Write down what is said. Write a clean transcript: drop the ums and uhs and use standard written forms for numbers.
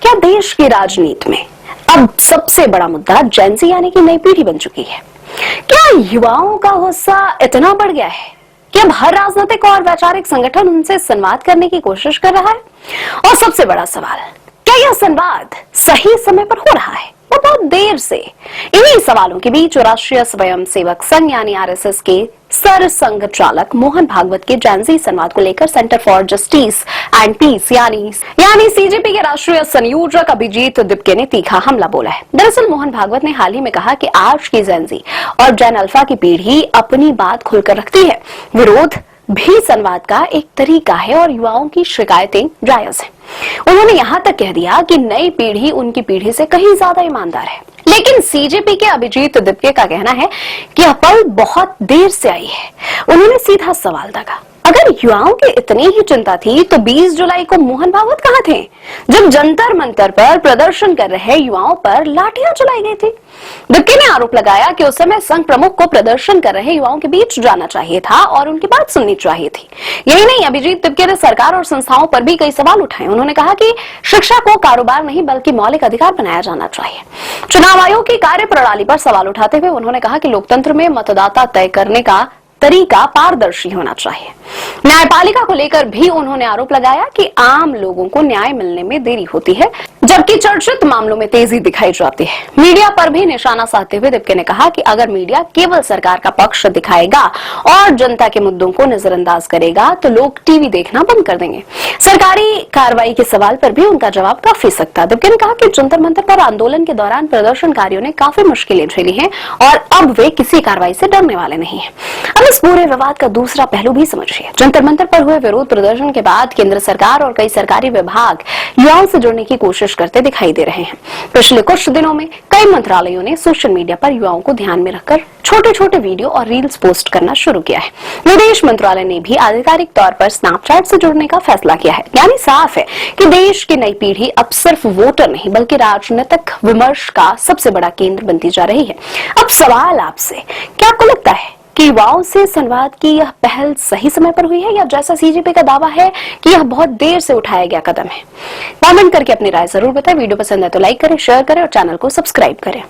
क्या देश की राजनीति में अब सबसे बड़ा मुद्दा जेन ज़ी यानी कि नई पीढ़ी बन चुकी है? क्या युवाओं का गुस्सा इतना बढ़ गया है कि अब हर राजनीतिक और वैचारिक संगठन उनसे संवाद करने की कोशिश कर रहा है? और सबसे बड़ा सवाल, क्या यह संवाद सही समय पर हो रहा है? वो बहुत देर से। इन्हीं सवालों के बीच राष्ट्रीय स्वयंसेवक संघ यानी आरएसएस के सर संघचालक मोहन भागवत के जेन ज़ी संवाद को लेकर centre for justice and peace यानी सीजेपी के राष्ट्रीय संयोजक अभिजीत दिपके ने तीखा हमला बोला है। दरअसल मोहन भागवत ने हाल ही में कहा कि आज की जेन ज़ी और जेन अल्फा की पीढ़ी अपनी बात खुलकर रखती है। विरोध भी संवाद का एक तरीका है और युवाओं की शिकायतें जायज हैं। उन्होंने यहां तक कह दिया कि नई पीढ़ी उनकी पीढ़ी से कहीं ज्यादा ईमानदार है। लेकिन सीजेपी के अभिजीत दिपके का कहना है कि यह पल बहुत देर से आई है। उन्होंने सीधा सवाल दागा, अगर युवाओं की इतनी ही चिंता थी तो 20 जुलाई को मोहन भागवत कहां थे, जब जंतर मंतर पर प्रदर्शन कर रहे युवाओं पर लाठियां चलाई गई थी? दिपके ने आरोप लगाया कि उस समय संघ प्रमुख को प्रदर्शन कर रहे युवाओं के बीच जाना चाहिए था और उनकी बात सुननी चाहिए थी। यही नहीं, अभिजीत दिपके ने सरकार और संस्थाओं पर भी कई सवाल उठाए। उन्होंने कहा कि शिक्षा को कारोबार नहीं बल्कि मौलिक अधिकार बनाया जाना चाहिए। चुनाव आयोग की कार्य प्रणाली पर सवाल उठाते हुए उन्होंने कहा कि लोकतंत्र में मतदाता तय करने का तरीका पारदर्शी होना चाहिए। न्यायपालिका को लेकर भी उन्होंने आरोप लगाया कि आम लोगों को न्याय मिलने में देरी होती है, जबकि चर्चित मामलों में तेजी दिखाई जाती है। मीडिया पर भी निशाना साधते हुए दिपके ने कहा कि अगर मीडिया केवल सरकार का पक्ष दिखाएगा और जनता के मुद्दों को नजरअंदाज करेगा तो लोग टीवी देखना बंद कर देंगे। सरकारी कार्रवाई के सवाल पर भी उनका जवाब काफी सख्त था। दिपके ने कहा कि जंतर मंतर पर आंदोलन के दौरान प्रदर्शनकारियों ने काफी मुश्किलें झेली हैं और अब वे किसी कार्रवाई से डरने वाले नहीं है। अब इस पूरे विवाद का दूसरा पहलू भी समझिए। जंतर मंतर पर हुए विरोध प्रदर्शन के बाद केंद्र सरकार और कई सरकारी विभाग युवाओं से जुड़ने की कोशिश करते दिखाई दे रहे हैं। पिछले कुछ दिनों में कई मंत्रालयों ने सोशल मीडिया पर युवाओं को ध्यान में रखकर छोटे छोटे वीडियो और रील्स पोस्ट करना शुरू किया है। विदेश मंत्रालय ने भी आधिकारिक तौर पर स्नैपचैट से जुड़ने का फैसला किया है। यानी साफ है कि देश की नई पीढ़ी अब सिर्फ वोटर नहीं बल्कि राजनीतिक विमर्श का सबसे बड़ा केंद्र बनती जा रही है। अब सवाल आपसे, क्या आपको लगता है कि युवाओं से संवाद की यह पहल सही समय पर हुई है या जैसा सीजेपी का दावा है कि यह बहुत देर से उठाया गया कदम है? कमेंट करके अपनी राय जरूर बताएं। वीडियो पसंद है तो लाइक करें, शेयर करें और चैनल को सब्सक्राइब करें।